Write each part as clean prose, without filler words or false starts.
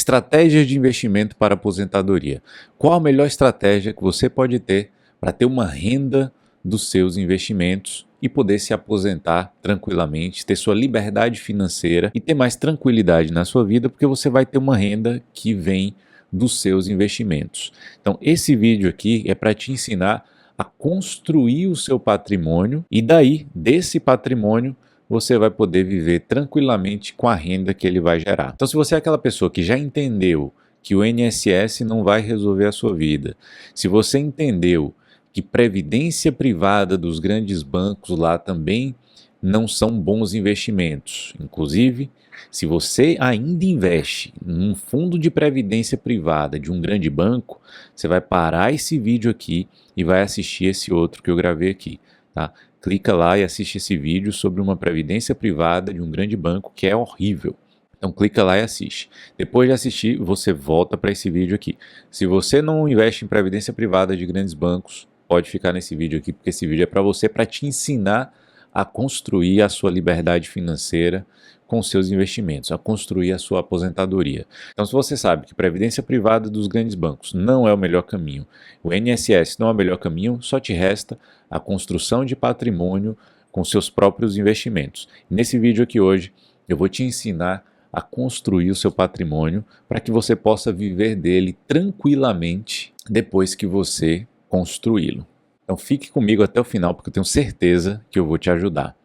Estratégias de investimento para aposentadoria. Qual a melhor estratégia que você pode ter para ter uma renda dos seus investimentos e poder se aposentar tranquilamente, ter sua liberdade financeira e ter mais tranquilidade na sua vida, porque você vai ter uma renda que vem dos seus investimentos. Então, esse vídeo aqui é para te ensinar a construir o seu patrimônio e daí, desse patrimônio, você vai poder viver tranquilamente com a renda que ele vai gerar. Então, se você é aquela pessoa que já entendeu que o INSS não vai resolver a sua vida, se você entendeu que previdência privada dos grandes bancos lá também não são bons investimentos, inclusive, se você ainda investe num fundo de previdência privada de um grande banco, você vai parar esse vídeo aqui e vai assistir esse outro que eu gravei aqui, tá? Clica lá e assiste esse vídeo sobre uma previdência privada de um grande banco que é horrível. Então clica lá e assiste. Depois de assistir, você volta para esse vídeo aqui. Se você não investe em previdência privada de grandes bancos, pode ficar nesse vídeo aqui, porque esse vídeo é para você, para te ensinar a construir a sua liberdade financeira com seus investimentos, a construir a sua aposentadoria. Então, se você sabe que previdência privada dos grandes bancos não é o melhor caminho, o INSS não é o melhor caminho, só te resta a construção de patrimônio com seus próprios investimentos. Nesse vídeo aqui hoje, eu vou te ensinar a construir o seu patrimônio para que você possa viver dele tranquilamente depois que você construí-lo. Então fique comigo até o final, porque eu tenho certeza que eu vou te ajudar.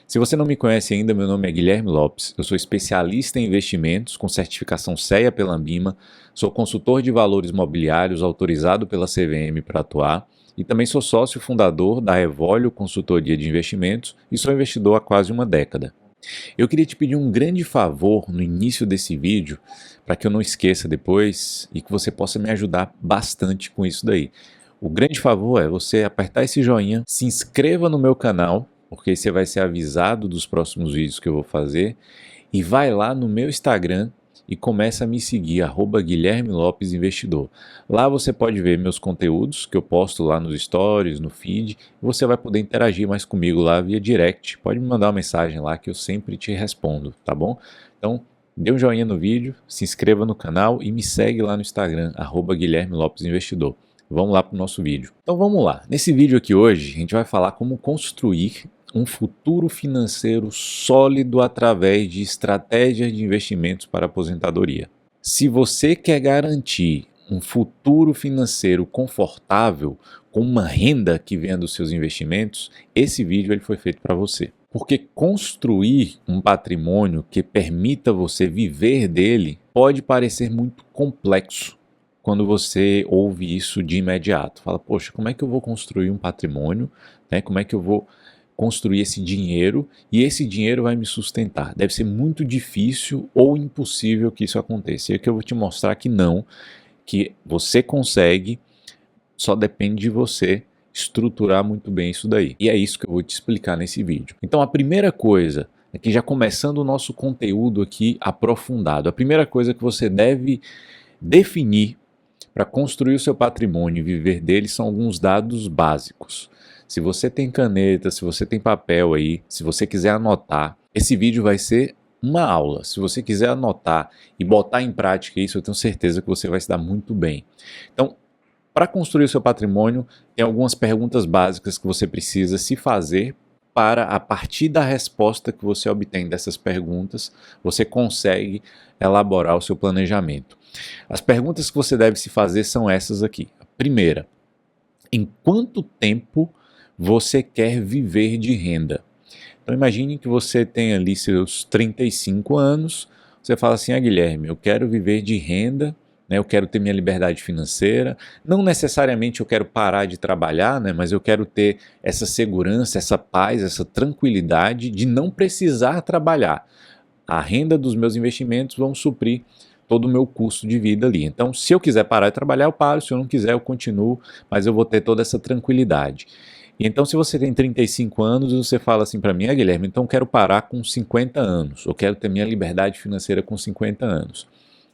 Se você não me conhece ainda, meu nome é Guilherme Lopes, eu sou especialista em investimentos com certificação CEA pela Anbima, sou consultor de valores mobiliários autorizado pela CVM para atuar e também sou sócio fundador da Evolio Consultoria de Investimentos e sou investidor há quase uma década. Eu queria te pedir um grande favor no início desse vídeo, para que eu não esqueça depois e que você possa me ajudar bastante com isso daí. O grande favor é você apertar esse joinha, se inscreva no meu canal, porque aí você vai ser avisado dos próximos vídeos que eu vou fazer, e vai lá no meu Instagram e começa a me seguir, @Guilherme Lopes Investidor. Lá você pode ver meus conteúdos que eu posto lá nos stories, no feed, e você vai poder interagir mais comigo lá via direct. Pode me mandar uma mensagem lá que eu sempre te respondo, tá bom? Então, dê um joinha no vídeo, se inscreva no canal e me segue lá no Instagram, @Guilherme Lopes Investidor. Vamos lá para o nosso vídeo. Então vamos lá. Nesse vídeo aqui hoje, a gente vai falar como construir um futuro financeiro sólido através de estratégias de investimentos para aposentadoria. Se você quer garantir um futuro financeiro confortável, com uma renda que venha dos seus investimentos, esse vídeo ele foi feito para você. Porque construir um patrimônio que permita você viver dele pode parecer muito complexo quando você ouve isso de imediato. Fala, poxa, como é que eu vou construir um patrimônio? Né? Como é que eu vou construir esse dinheiro e esse dinheiro vai me sustentar? Deve ser muito difícil ou impossível que isso aconteça. E aqui eu vou te mostrar que não, que você consegue, só depende de você estruturar muito bem isso daí. E é isso que eu vou te explicar nesse vídeo. Então a primeira coisa, é que já começando o nosso conteúdo aqui aprofundado, a primeira coisa que você deve definir para construir o seu patrimônio e viver dele são alguns dados básicos. Se você tem caneta, se você tem papel aí, se você quiser anotar, esse vídeo vai ser uma aula. Se você quiser anotar e botar em prática isso, eu tenho certeza que você vai se dar muito bem. Então, para construir o seu patrimônio, tem algumas perguntas básicas que você precisa se fazer para, a partir da resposta que você obtém dessas perguntas, você consegue elaborar o seu planejamento. As perguntas que você deve se fazer são essas aqui. A primeira, em quanto tempo você quer viver de renda? Então imagine que você tem ali seus 35 anos, você fala assim, Guilherme, eu quero viver de renda, né, eu quero ter minha liberdade financeira, não necessariamente eu quero parar de trabalhar, né, mas eu quero ter essa segurança, essa paz, essa tranquilidade de não precisar trabalhar. A renda dos meus investimentos vão suprir todo o meu custo de vida ali. Então, se eu quiser parar de trabalhar, eu paro, se eu não quiser, eu continuo, mas eu vou ter toda essa tranquilidade. E então, se você tem 35 anos, você fala assim para mim, Guilherme, então eu quero parar com 50 anos, eu quero ter minha liberdade financeira com 50 anos.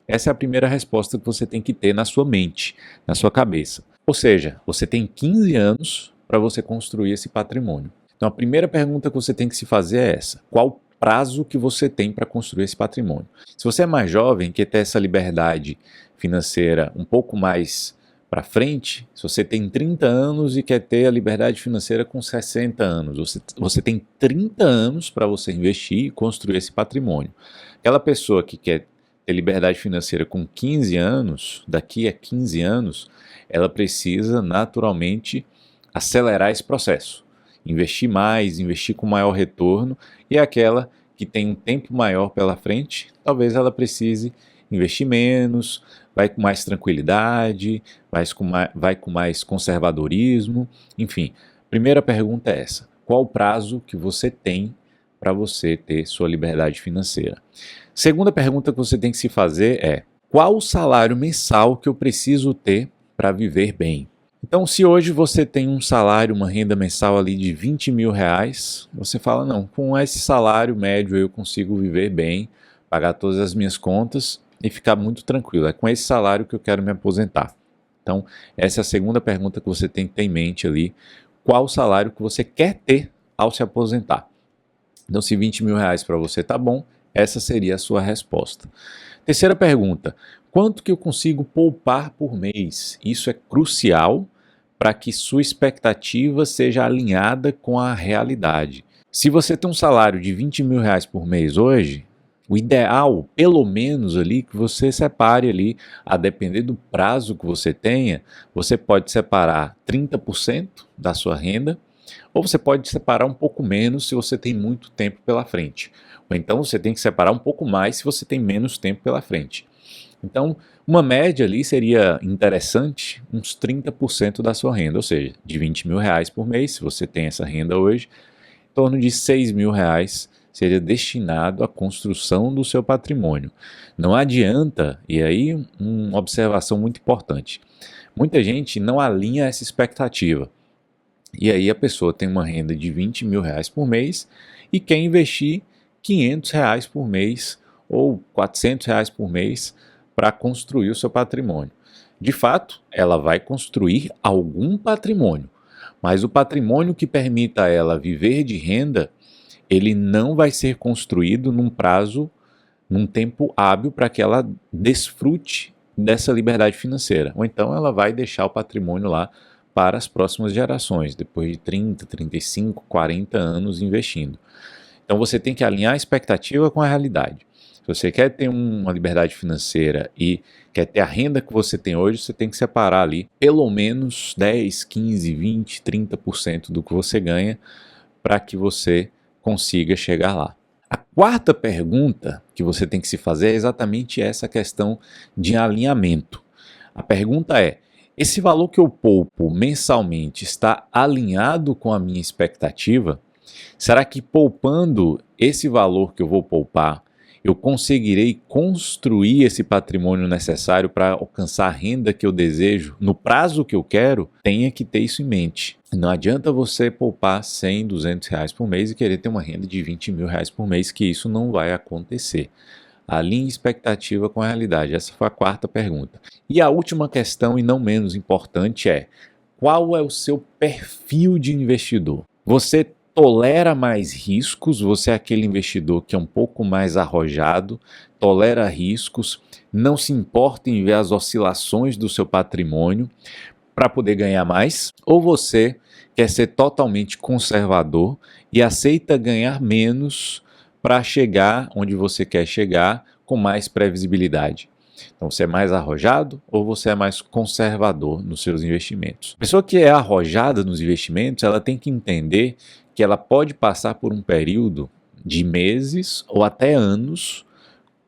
Essa é a primeira resposta que você tem que ter na sua mente, na sua cabeça. Ou seja, você tem 15 anos para você construir esse patrimônio. Então, a primeira pergunta que você tem que se fazer é essa. Qual prazo que você tem para construir esse patrimônio. Se você é mais jovem, quer ter essa liberdade financeira um pouco mais para frente, se você tem 30 anos e quer ter a liberdade financeira com 60 anos, você tem 30 anos para você investir e construir esse patrimônio. Aquela pessoa que quer ter liberdade financeira com 15 anos, daqui a 15 anos, ela precisa naturalmente acelerar esse processo, investir mais, investir com maior retorno, e aquela que tem um tempo maior pela frente, talvez ela precise investir menos, vai com mais tranquilidade, vai com mais conservadorismo, enfim. Primeira pergunta é essa: qual o prazo que você tem para você ter sua liberdade financeira? Segunda pergunta que você tem que se fazer é: qual o salário mensal que eu preciso ter para viver bem? Então, se hoje você tem um salário, uma renda mensal ali de 20 mil reais, você fala, não, com esse salário médio eu consigo viver bem, pagar todas as minhas contas e ficar muito tranquilo. É com esse salário que eu quero me aposentar. Então, essa é a segunda pergunta que você tem que ter em mente ali. Qual o salário que você quer ter ao se aposentar? Então, se 20 mil reais para você tá bom, essa seria a sua resposta. Terceira pergunta: quanto que eu consigo poupar por mês? Isso é crucial para que sua expectativa seja alinhada com a realidade. Se você tem um salário de 20 mil reais por mês hoje, o ideal, pelo menos ali, que você separe ali, a depender do prazo que você tenha, você pode separar 30% da sua renda, ou você pode separar um pouco menos se você tem muito tempo pela frente. Ou então você tem que separar um pouco mais se você tem menos tempo pela frente. Então, uma média ali seria interessante, uns 30% da sua renda, ou seja, de 20 mil reais por mês, se você tem essa renda hoje, em torno de 6 mil reais seria destinado à construção do seu patrimônio. Não adianta, e aí uma observação muito importante, muita gente não alinha essa expectativa. E aí a pessoa tem uma renda de 20 mil reais por mês e quer investir 500 reais por mês ou 400 reais por mês para construir o seu patrimônio. De fato, ela vai construir algum patrimônio, mas o patrimônio que permita a ela viver de renda, ele não vai ser construído num tempo hábil para que ela desfrute dessa liberdade financeira. Ou então ela vai deixar o patrimônio lá para as próximas gerações, depois de 30, 35, 40 anos investindo. Então você tem que alinhar a expectativa com a realidade. Se você quer ter uma liberdade financeira e quer ter a renda que você tem hoje, você tem que separar ali pelo menos 10, 15, 20, 30% do que você ganha para que você consiga chegar lá. A quarta pergunta que você tem que se fazer é exatamente essa questão de alinhamento. A pergunta é: esse valor que eu poupo mensalmente está alinhado com a minha expectativa? Será que poupando esse valor que eu vou poupar, eu conseguirei construir esse patrimônio necessário para alcançar a renda que eu desejo no prazo que eu quero? Tenha que ter isso em mente. Não adianta você poupar 100, 200 reais por mês e querer ter uma renda de 20 mil reais por mês, que isso não vai acontecer. Alinhe expectativa com a realidade. Essa foi a quarta pergunta. E a última questão, e não menos importante, é: qual é o seu perfil de investidor? Você tolera mais riscos? Você é aquele investidor que é um pouco mais arrojado, tolera riscos, não se importa em ver as oscilações do seu patrimônio para poder ganhar mais? Ou você quer ser totalmente conservador e aceita ganhar menos para chegar onde você quer chegar com mais previsibilidade? Então, você é mais arrojado ou você é mais conservador nos seus investimentos? A pessoa que é arrojada nos investimentos, ela tem que entender que ela pode passar por um período de meses ou até anos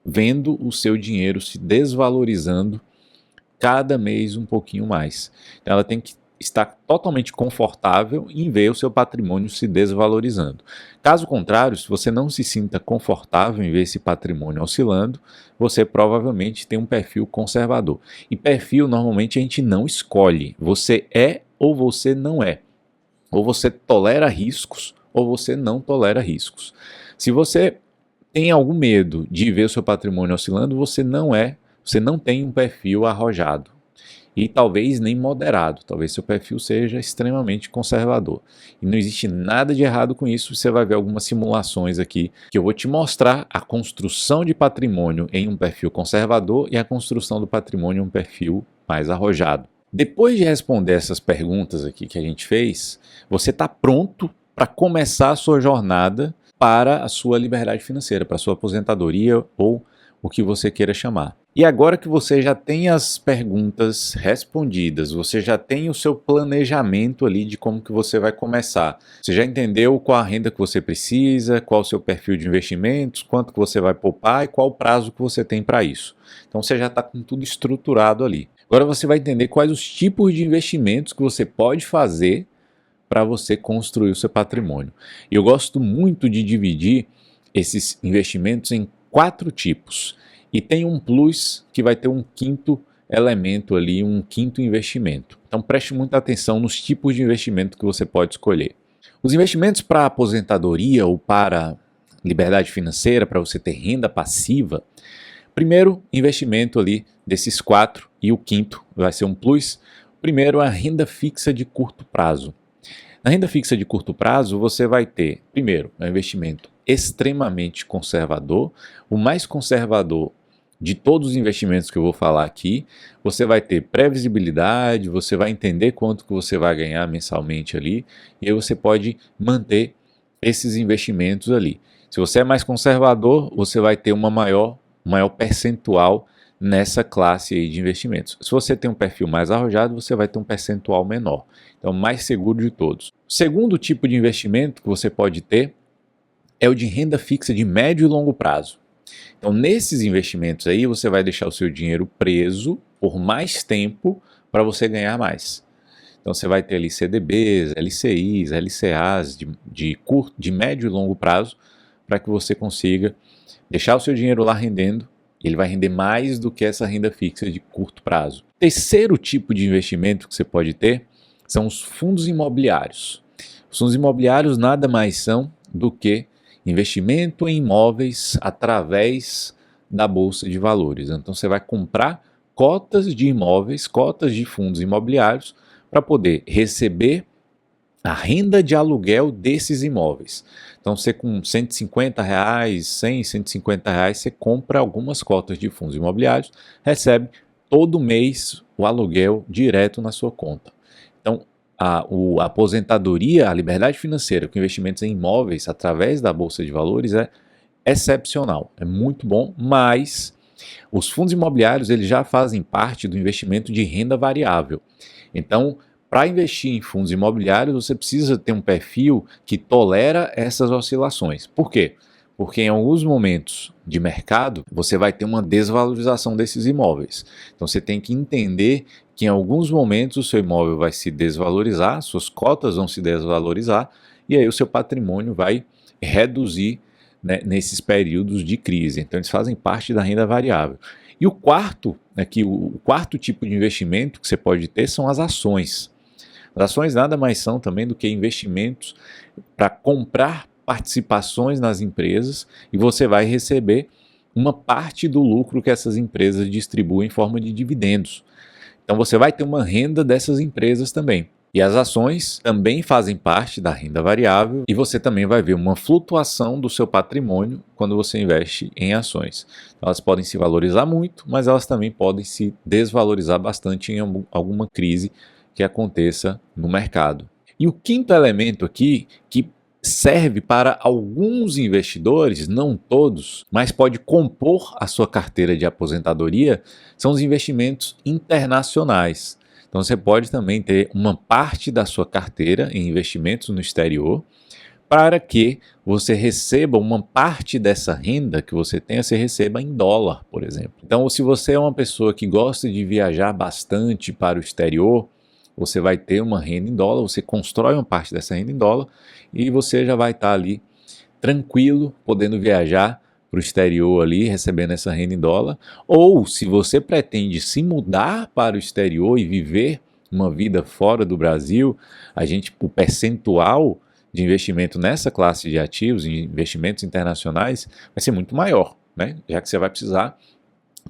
vendo o seu dinheiro se desvalorizando cada mês um pouquinho mais. Então, ela tem que estar totalmente confortável em ver o seu patrimônio se desvalorizando. Caso contrário, se você não se sinta confortável em ver esse patrimônio oscilando, você provavelmente tem um perfil conservador. E perfil normalmente a gente não escolhe. Você é ou você não é. Ou você tolera riscos ou você não tolera riscos. Se você tem algum medo de ver o seu patrimônio oscilando, você não tem um perfil arrojado. e talvez nem moderado, talvez seu perfil seja extremamente conservador. E não existe nada de errado com isso, você vai ver algumas simulações aqui que eu vou te mostrar a construção de patrimônio em um perfil conservador e a construção do patrimônio em um perfil mais arrojado. Depois de responder essas perguntas aqui que a gente fez, você está pronto para começar a sua jornada para a sua liberdade financeira, para a sua aposentadoria ou o que você queira chamar. E agora que você já tem as perguntas respondidas, você já tem o seu planejamento ali de como que você vai começar. Você já entendeu qual a renda que você precisa, qual o seu perfil de investimentos, quanto que você vai poupar e qual o prazo que você tem para isso. Então você já está com tudo estruturado ali. Agora você vai entender quais os tipos de investimentos que você pode fazer para você construir o seu patrimônio. E eu gosto muito de dividir esses investimentos em 4 tipos. E tem um plus que vai ter um quinto elemento ali, um quinto investimento. Então preste muita atenção nos tipos de investimento que você pode escolher. Os investimentos para aposentadoria ou para liberdade financeira, para você ter renda passiva, primeiro investimento ali desses 4 e o quinto vai ser um plus. Primeiro, a renda fixa de curto prazo. Na renda fixa de curto prazo, você vai ter, primeiro, um investimento extremamente conservador, o mais conservador de todos os investimentos que eu vou falar aqui. Você vai ter previsibilidade, você vai entender quanto que você vai ganhar mensalmente ali, e aí você pode manter esses investimentos ali. Se você é mais conservador, você vai ter um maior percentual nessa classe aí de investimentos. Se você tem um perfil mais arrojado, você vai ter um percentual menor. Então, mais seguro de todos. O segundo tipo de investimento que você pode ter é o de renda fixa de médio e longo prazo. Então, nesses investimentos aí, você vai deixar o seu dinheiro preso por mais tempo para você ganhar mais. Então, você vai ter ali CDBs, LCIs, LCAs de médio e longo prazo para que você consiga deixar o seu dinheiro lá rendendo. Ele vai render mais do que essa renda fixa de curto prazo. Terceiro tipo de investimento que você pode ter são os fundos imobiliários. Os fundos imobiliários nada mais são do que investimento em imóveis através da Bolsa de Valores. Então você vai comprar cotas de imóveis, cotas de fundos imobiliários para poder receber a renda de aluguel desses imóveis. Então você com R$150, 100, R$150, você compra algumas cotas de fundos imobiliários, recebe todo mês o aluguel direto na sua conta. Então a aposentadoria, a liberdade financeira com investimentos em imóveis através da Bolsa de Valores é excepcional, é muito bom, mas os fundos imobiliários eles já fazem parte do investimento de renda variável. Então, para investir em fundos imobiliários, você precisa ter um perfil que tolera essas oscilações. Por quê? Porque em alguns momentos de mercado, você vai ter uma desvalorização desses imóveis. Então você tem que entender que em alguns momentos o seu imóvel vai se desvalorizar, suas cotas vão se desvalorizar, e aí o seu patrimônio vai reduzir, né, nesses períodos de crise. Então eles fazem parte da renda variável. E o quarto tipo de investimento que você pode ter são as ações. As ações nada mais são também do que investimentos para comprar participações nas empresas e você vai receber uma parte do lucro que essas empresas distribuem em forma de dividendos. Então você vai ter uma renda dessas empresas também. E as ações também fazem parte da renda variável e você também vai ver uma flutuação do seu patrimônio quando você investe em ações. Então, elas podem se valorizar muito, mas elas também podem se desvalorizar bastante em alguma crise que aconteça no mercado. E o quinto elemento aqui, que serve para alguns investidores, não todos, mas pode compor a sua carteira de aposentadoria, são os investimentos internacionais. Então você pode também ter uma parte da sua carteira em investimentos no exterior, para que você receba uma parte dessa renda que você tenha, você receba em dólar, por exemplo. Então, se você é uma pessoa que gosta de viajar bastante para o exterior, você vai ter uma renda em dólar, você constrói uma parte dessa renda em dólar e você já vai estar ali tranquilo, podendo viajar para o exterior ali, recebendo essa renda em dólar. Ou se você pretende se mudar para o exterior e viver uma vida fora do Brasil, o percentual de investimento nessa classe de ativos, em investimentos internacionais, vai ser muito maior, né? Já que você vai precisar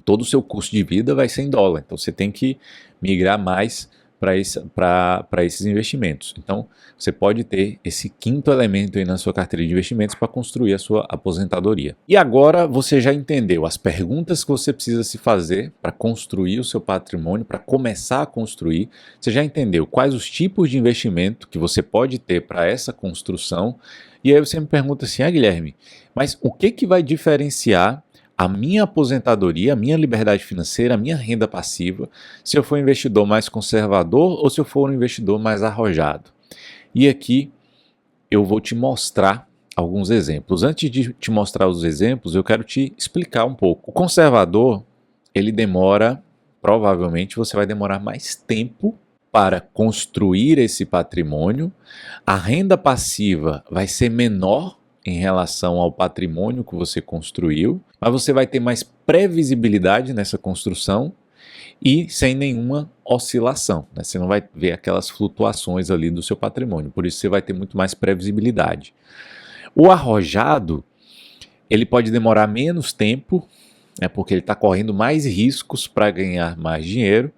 todo o seu custo de vida vai ser em dólar. Então você tem que migrar mais para esses investimentos. Então você pode ter esse quinto elemento aí na sua carteira de investimentos para construir a sua aposentadoria. E agora você já entendeu as perguntas que você precisa se fazer para construir o seu patrimônio, para começar a construir. Você já entendeu quais os tipos de investimento que você pode ter para essa construção. E aí você me pergunta assim, Guilherme, mas o que vai diferenciar a minha aposentadoria, a minha liberdade financeira, a minha renda passiva, se eu for um investidor mais conservador ou se eu for um investidor mais arrojado? E aqui eu vou te mostrar alguns exemplos. Antes de te mostrar os exemplos, eu quero te explicar um pouco. O conservador, ele demora, provavelmente você vai demorar mais tempo para construir esse patrimônio. A renda passiva vai ser menor em relação ao patrimônio que você construiu, mas você vai ter mais previsibilidade nessa construção e sem nenhuma oscilação, né? Você não vai ver aquelas flutuações ali do seu patrimônio, por isso você vai ter muito mais previsibilidade. O arrojado, ele pode demorar menos tempo, porque ele está correndo mais riscos para ganhar mais dinheiro.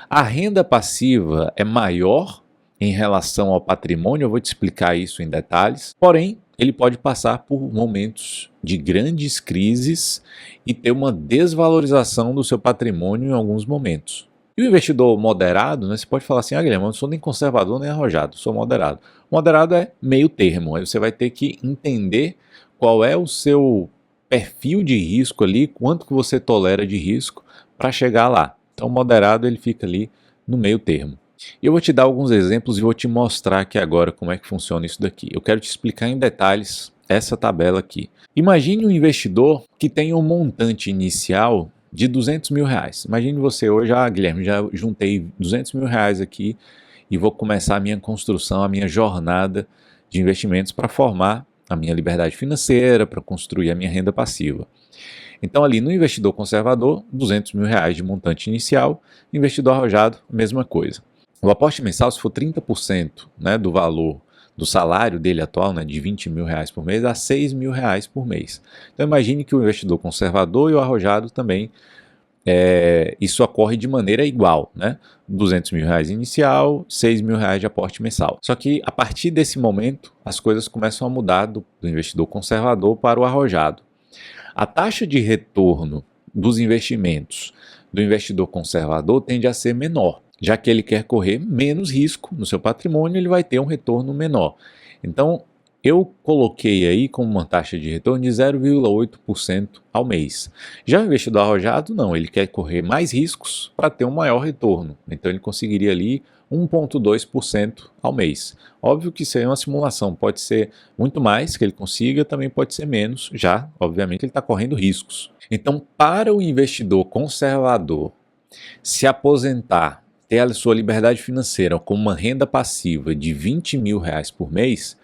A renda passiva é maior em relação ao patrimônio, eu vou te explicar isso em detalhes, porém, ele pode passar por momentos de grandes crises e ter uma desvalorização do seu patrimônio em alguns momentos. E o investidor moderado, né, você pode falar assim, Guilherme, eu não sou nem conservador nem arrojado, sou moderado. Moderado é meio termo, aí você vai ter que entender qual é o seu perfil de risco ali, quanto que você tolera de risco para chegar lá. Então o moderado ele fica ali no meio termo. E eu vou te dar alguns exemplos e vou te mostrar aqui agora como é que funciona isso daqui. Eu quero te explicar em detalhes essa tabela aqui. Imagine um investidor que tem um montante inicial de R$200 mil. Imagine você hoje, Guilherme, já juntei R$200 mil aqui e vou começar a minha construção, a minha jornada de investimentos para formar a minha liberdade financeira, para construir a minha renda passiva. Então ali no investidor conservador, R$200 mil de montante inicial, investidor arrojado, mesma coisa. O aporte mensal, se for 30%, né, do valor do salário dele atual, né, de R$20 mil por mês, dá R$6 mil por mês. Então imagine que o investidor conservador e o arrojado também, isso ocorre de maneira igual, né? R$200 mil inicial, R$6 mil de aporte mensal. Só que a partir desse momento, as coisas começam a mudar do investidor conservador para o arrojado. A taxa de retorno dos investimentos do investidor conservador tende a ser menor. Já que ele quer correr menos risco no seu patrimônio, ele vai ter um retorno menor. Então, eu coloquei aí como uma taxa de retorno de 0,8% ao mês. Já o investidor arrojado, não, ele quer correr mais riscos para ter um maior retorno. Então, ele conseguiria ali 1,2% ao mês. Óbvio que isso aí é uma simulação, pode ser muito mais que ele consiga, também pode ser menos, já, obviamente, ele está correndo riscos. Então, para o investidor conservador se aposentar, ter a sua liberdade financeira com uma renda passiva de R$20 mil por mês,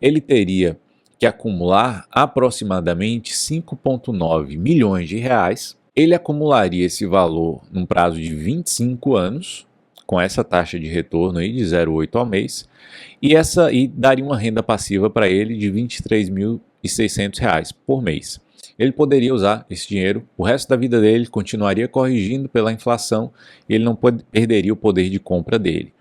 ele teria que acumular aproximadamente 5,9 milhões de reais. Ele acumularia esse valor num prazo de 25 anos, com essa taxa de retorno aí de 0,8 ao mês, e daria uma renda passiva para ele de R$23.600 por mês. Ele poderia usar esse dinheiro o resto da vida dele, continuaria corrigindo pela inflação e ele não perderia o poder de compra dele.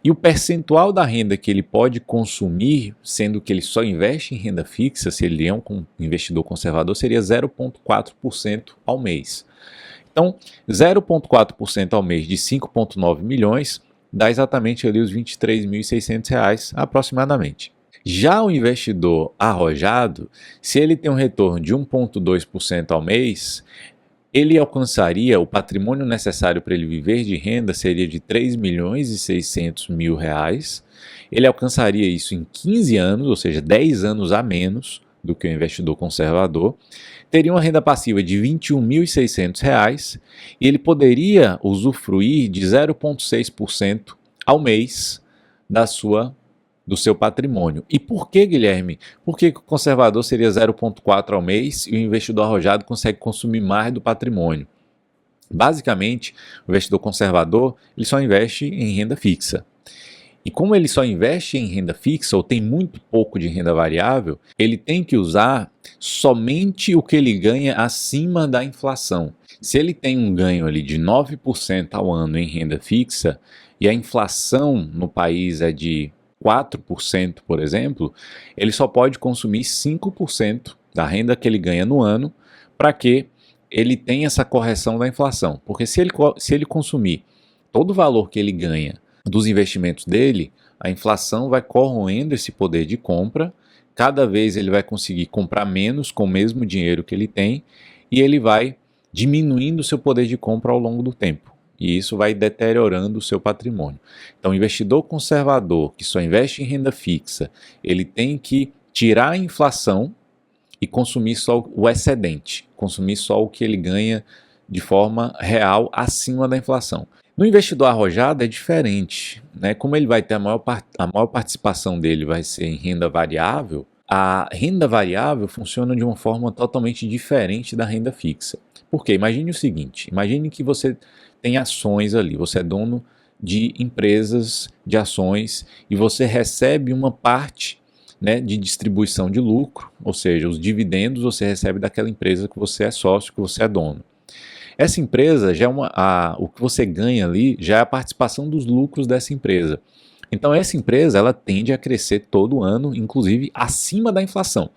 E o percentual da renda que ele pode consumir, sendo que ele só investe em renda fixa, se ele é um investidor conservador, seria 0,4% ao mês. Então, 0,4% ao mês de 5,9 milhões dá exatamente ali os R$23.600 aproximadamente. Já o investidor arrojado, se ele tem um retorno de 1,2% ao mês, ele alcançaria o patrimônio necessário para ele viver de renda seria de R$3.600.000. Ele alcançaria isso em 15 anos, ou seja, 10 anos a menos do que o investidor conservador. Teria uma renda passiva de R$21.600 e ele poderia usufruir de 0,6% ao mês do seu patrimônio. E por que, Guilherme? Por que o conservador seria 0,4 ao mês e o investidor arrojado consegue consumir mais do patrimônio? Basicamente, o investidor conservador ele só investe em renda fixa. E como ele só investe em renda fixa ou tem muito pouco de renda variável, ele tem que usar somente o que ele ganha acima da inflação. Se ele tem um ganho ali de 9% ao ano em renda fixa e a inflação no país é de 4%, por exemplo, ele só pode consumir 5% da renda que ele ganha no ano para que ele tenha essa correção da inflação. Porque se ele consumir todo o valor que ele ganha dos investimentos dele, a inflação vai corroendo esse poder de compra, cada vez ele vai conseguir comprar menos com o mesmo dinheiro que ele tem e ele vai diminuindo o seu poder de compra ao longo do tempo. E isso vai deteriorando o seu patrimônio. Então, o investidor conservador que só investe em renda fixa, ele tem que tirar a inflação e consumir só o excedente, consumir só o que ele ganha de forma real acima da inflação. No investidor arrojado é diferente, né? Como ele vai ter a maior participação dele vai ser em renda variável, a renda variável funciona de uma forma totalmente diferente da renda fixa. Por quê? Imagine o seguinte, imagine que você tem ações ali, você é dono de empresas de ações e você recebe uma parte, né, de distribuição de lucro, ou seja, os dividendos você recebe daquela empresa que você é sócio, que você é dono. Essa empresa, já é o que você ganha ali já é a participação dos lucros dessa empresa. Então essa empresa ela tende a crescer todo ano, inclusive acima da inflação.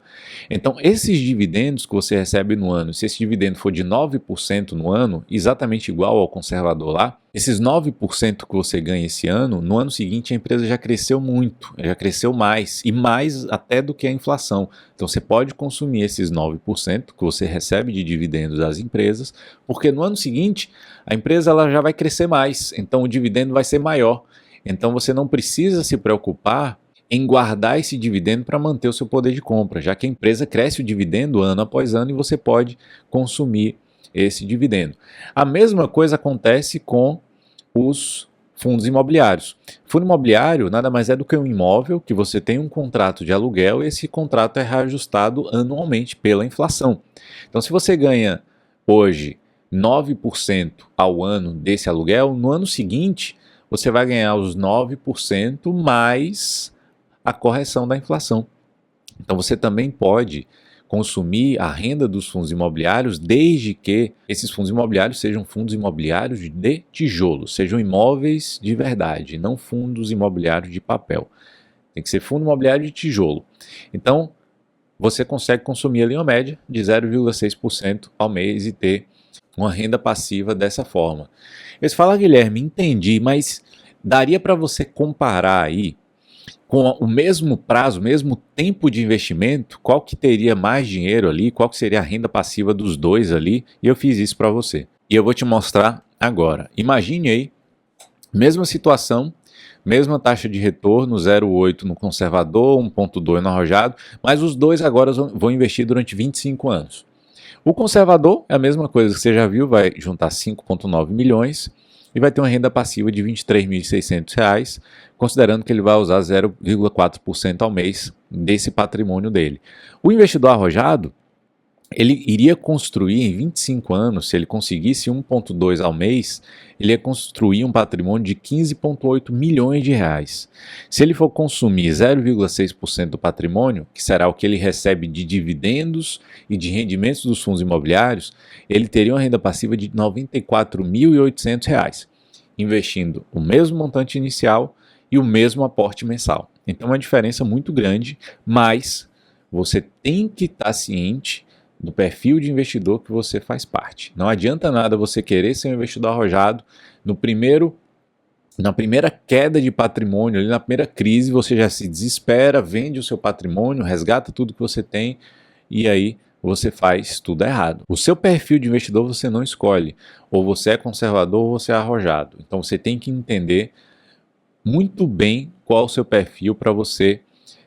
Então esses dividendos que você recebe no ano, se esse dividendo for de 9% no ano, exatamente igual ao conservador lá, esses 9% que você ganha esse ano, no ano seguinte a empresa já cresceu muito, já cresceu mais, e mais até do que a inflação. Então você pode consumir esses 9% que você recebe de dividendos das empresas, porque no ano seguinte a empresa ela já vai crescer mais, então o dividendo vai ser maior. Então você não precisa se preocupar em guardar esse dividendo para manter o seu poder de compra, já que a empresa cresce o dividendo ano após ano e você pode consumir esse dividendo. A mesma coisa acontece com os fundos imobiliários. Fundo imobiliário nada mais é do que um imóvel que você tem um contrato de aluguel e esse contrato é reajustado anualmente pela inflação. Então se você ganha hoje 9% ao ano desse aluguel, no ano seguinte você vai ganhar os 9% mais a correção da inflação. Então você também pode consumir a renda dos fundos imobiliários desde que esses fundos imobiliários sejam fundos imobiliários de tijolo, sejam imóveis de verdade, não fundos imobiliários de papel. Tem que ser fundo imobiliário de tijolo. Então você consegue consumir ali uma média de 0,6% ao mês e ter uma renda passiva dessa forma. Eles falam, Guilherme, entendi, mas daria para você comparar aí com o mesmo prazo, o mesmo tempo de investimento, qual que teria mais dinheiro ali, qual que seria a renda passiva dos dois ali, e eu fiz isso para você. E eu vou te mostrar agora. Imagine aí, mesma situação, mesma taxa de retorno, 0,8 no conservador, 1,2 no arrojado, mas os dois agora vão investir durante 25 anos. O conservador é a mesma coisa que você já viu, vai juntar 5,9 milhões e vai ter uma renda passiva de R$ 23.600, considerando que ele vai usar 0,4% ao mês desse patrimônio dele. O investidor arrojado, ele iria construir em 25 anos, se ele conseguisse 1,2 ao mês, ele ia construir um patrimônio de 15,8 milhões de reais. Se ele for consumir 0,6% do patrimônio, que será o que ele recebe de dividendos e de rendimentos dos fundos imobiliários, ele teria uma renda passiva de R$ 94.800, investindo o mesmo montante inicial e o mesmo aporte mensal. Então é uma diferença muito grande, mas você tem que estar ciente do perfil de investidor que você faz parte. Não adianta nada você querer ser um investidor arrojado na primeira queda de patrimônio, ali na primeira crise, você já se desespera, vende o seu patrimônio, resgata tudo que você tem e aí você faz tudo errado. O seu perfil de investidor você não escolhe, ou você é conservador ou você é arrojado. Então você tem que entender muito bem qual é o seu perfil para você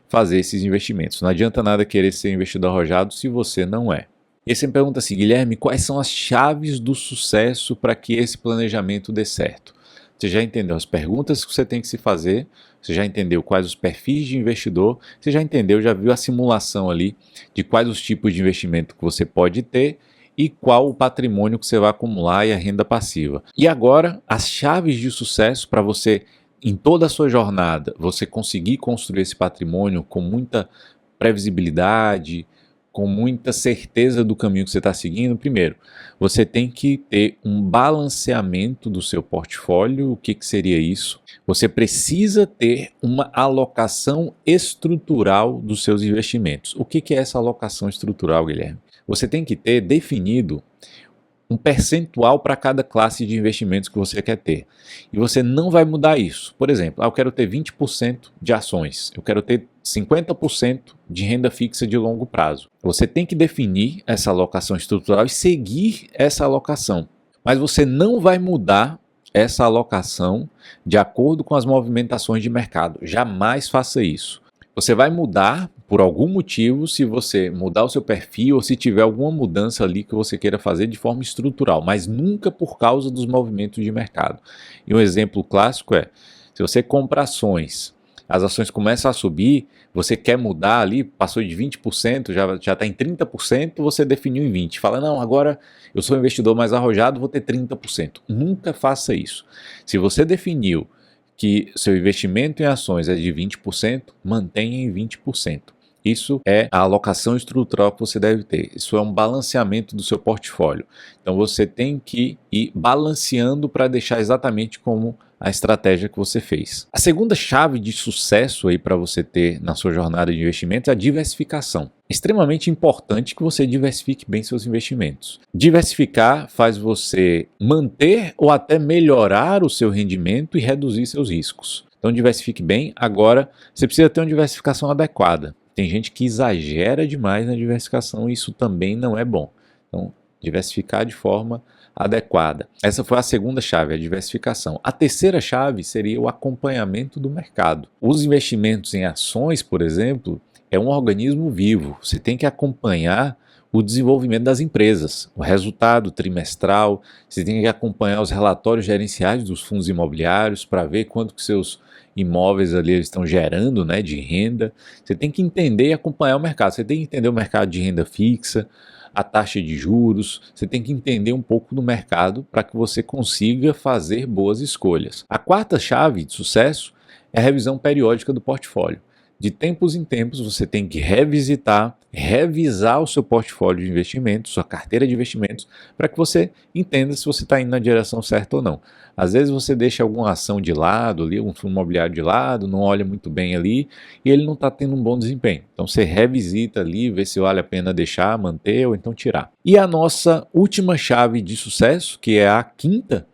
fazer esses investimentos. Não adianta nada querer ser investidor arrojado se você não é. E aí você me pergunta assim, Guilherme, quais são as chaves do sucesso para que esse planejamento dê certo? Você já entendeu as perguntas que você tem que se fazer, você já entendeu quais os perfis de investidor, você já entendeu, já viu a simulação ali de quais os tipos de investimento que você pode ter e qual o patrimônio que você vai acumular e a renda passiva. E agora, as chaves de sucesso para você em toda a sua jornada, você conseguir construir esse patrimônio com muita previsibilidade, com muita certeza do caminho que você está seguindo, primeiro, você tem que ter um balanceamento do seu portfólio. O que seria isso? Você precisa ter uma alocação estrutural dos seus investimentos. O que é essa alocação estrutural, Guilherme? Você tem que ter definido um percentual para cada classe de investimentos que você quer ter. E você não vai mudar isso. Por exemplo, eu quero ter 20% de ações, eu quero ter 50% de renda fixa de longo prazo. Você tem que definir essa alocação estrutural e seguir essa alocação. Mas você não vai mudar essa alocação de acordo com as movimentações de mercado. Jamais faça isso. Você vai mudar por algum motivo se você mudar o seu perfil ou se tiver alguma mudança ali que você queira fazer de forma estrutural, mas nunca por causa dos movimentos de mercado. E um exemplo clássico é, se você compra ações, as ações começam a subir, você quer mudar ali, passou de 20%, já está em 30%, você definiu em 20%. Fala, não, agora eu sou um investidor mais arrojado, vou ter 30%. Nunca faça isso. Se você definiu que seu investimento em ações é de 20%, mantenha em 20%. Isso é a alocação estrutural que você deve ter. Isso é um balanceamento do seu portfólio. Então você tem que ir balanceando para deixar exatamente como a estratégia que você fez. A segunda chave de sucesso aí para você ter na sua jornada de investimentos é a diversificação. É extremamente importante que você diversifique bem seus investimentos. Diversificar faz você manter ou até melhorar o seu rendimento e reduzir seus riscos. Então diversifique bem. Agora você precisa ter uma diversificação adequada. Tem gente que exagera demais na diversificação e isso também não é bom. Então, diversificar de forma adequada. Essa foi a segunda chave, a diversificação. A terceira chave seria o acompanhamento do mercado. Os investimentos em ações, por exemplo, é um organismo vivo. Você tem que acompanhar o desenvolvimento das empresas, o resultado trimestral, você tem que acompanhar os relatórios gerenciais dos fundos imobiliários para ver quanto que seus imóveis ali eles estão gerando, né, de renda. Você tem que entender e acompanhar o mercado. Você tem que entender o mercado de renda fixa, a taxa de juros. Você tem que entender um pouco do mercado para que você consiga fazer boas escolhas. A quarta chave de sucesso é a revisão periódica do portfólio. De tempos em tempos você tem que revisitar, revisar o seu portfólio de investimentos, sua carteira de investimentos, para que você entenda se você está indo na direção certa ou não. Às vezes você deixa alguma ação de lado, ali, um fundo imobiliário de lado, não olha muito bem ali e ele não está tendo um bom desempenho. Então você revisita ali, vê se vale a pena deixar, manter ou então tirar. E a nossa última chave de sucesso, que é a quinta,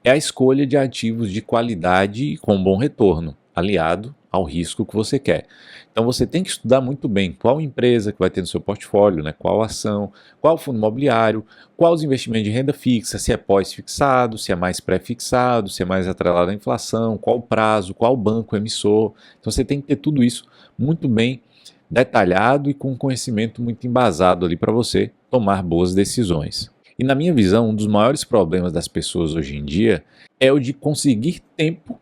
é a escolha de ativos de qualidade com bom retorno, aliado ao risco que você quer. Então você tem que estudar muito bem qual empresa que vai ter no seu portfólio, né? Qual ação, qual fundo imobiliário, qual os investimentos de renda fixa, se é pós-fixado, se é mais pré-fixado, se é mais atrelado à inflação, qual prazo, qual banco emissor. Então você tem que ter tudo isso muito bem detalhado e com conhecimento muito embasado ali para você tomar boas decisões. E na minha visão, um dos maiores problemas das pessoas hoje em dia é o de conseguir tempo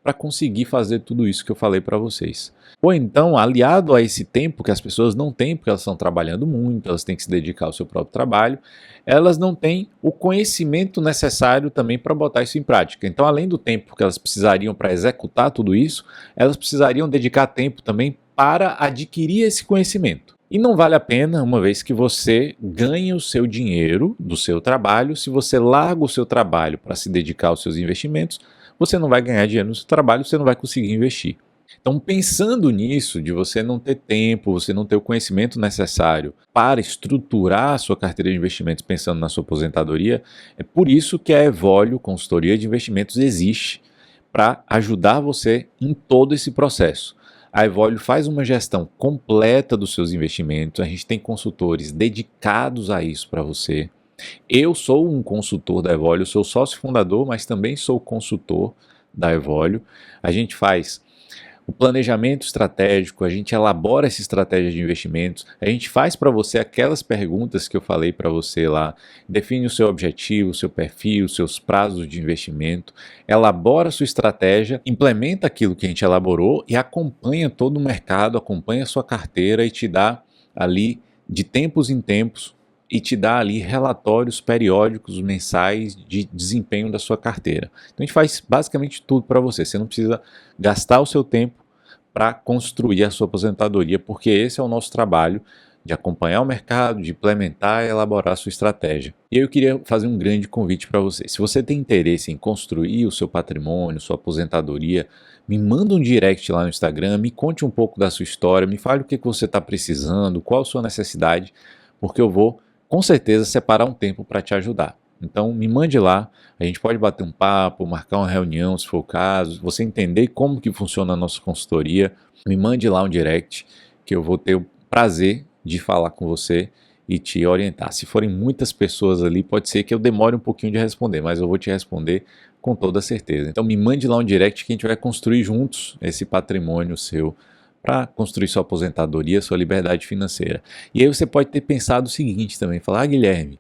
para conseguir fazer tudo isso que eu falei para vocês. Ou então, aliado a esse tempo que as pessoas não têm, porque elas estão trabalhando muito, elas têm que se dedicar ao seu próprio trabalho, elas não têm o conhecimento necessário também para botar isso em prática. Então, além do tempo que elas precisariam para executar tudo isso, elas precisariam dedicar tempo também para adquirir esse conhecimento. E não vale a pena, uma vez que você ganha o seu dinheiro do seu trabalho, se você larga o seu trabalho para se dedicar aos seus investimentos, você não vai ganhar dinheiro no seu trabalho, você não vai conseguir investir. Então, pensando nisso, de você não ter tempo, você não ter o conhecimento necessário para estruturar a sua carteira de investimentos pensando na sua aposentadoria, é por isso que a Evolio Consultoria de Investimentos existe, para ajudar você em todo esse processo. A Evolio faz uma gestão completa dos seus investimentos, a gente tem consultores dedicados a isso para você. Eu sou um consultor da Evolio, sou sócio fundador, mas também sou consultor da Evolio. A gente faz o planejamento estratégico, a gente elabora essa estratégia de investimentos, a gente faz para você aquelas perguntas que eu falei para você lá, define o seu objetivo, o seu perfil, os seus prazos de investimento, elabora a sua estratégia, implementa aquilo que a gente elaborou e acompanha todo o mercado, acompanha a sua carteira e te dá ali, de tempos em tempos, e te dá ali relatórios periódicos mensais de desempenho da sua carteira. Então a gente faz basicamente tudo para você. Você não precisa gastar o seu tempo para construir a sua aposentadoria, porque esse é o nosso trabalho de acompanhar o mercado, de implementar e elaborar a sua estratégia. E eu queria fazer um grande convite para você. Se você tem interesse em construir o seu patrimônio, sua aposentadoria, me manda um direct lá no Instagram, me conte um pouco da sua história, me fale o que você está precisando, qual a sua necessidade, porque eu vou com certeza separar um tempo para te ajudar. Então me mande lá, a gente pode bater um papo, marcar uma reunião se for o caso, você entender como que funciona a nossa consultoria, me mande lá um direct que eu vou ter o prazer de falar com você e te orientar. Se forem muitas pessoas ali, pode ser que eu demore um pouquinho de responder, mas eu vou te responder com toda certeza. Então me mande lá um direct que a gente vai construir juntos esse patrimônio seu para construir sua aposentadoria, sua liberdade financeira. E aí você pode ter pensado o seguinte também, falar, Guilherme,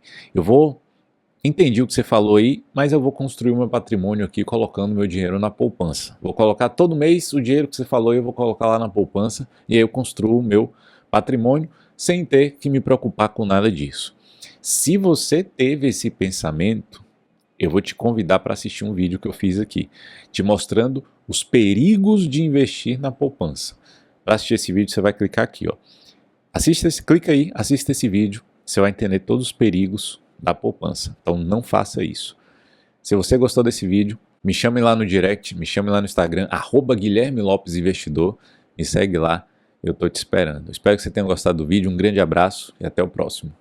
entendi o que você falou aí, mas eu vou construir o meu patrimônio aqui colocando meu dinheiro na poupança. Vou colocar todo mês o dinheiro que você falou e eu vou colocar lá na poupança e aí eu construo o meu patrimônio sem ter que me preocupar com nada disso. Se você teve esse pensamento, eu vou te convidar para assistir um vídeo que eu fiz aqui, te mostrando os perigos de investir na poupança. Para assistir esse vídeo, você vai clicar aqui, ó. Clica aí, assista esse vídeo, você vai entender todos os perigos da poupança. Então não faça isso. Se você gostou desse vídeo, me chame lá no direct, me chame lá no Instagram, @GuilhermeLopesInvestidor, me segue lá, eu estou te esperando. Espero que você tenha gostado do vídeo, um grande abraço e até o próximo.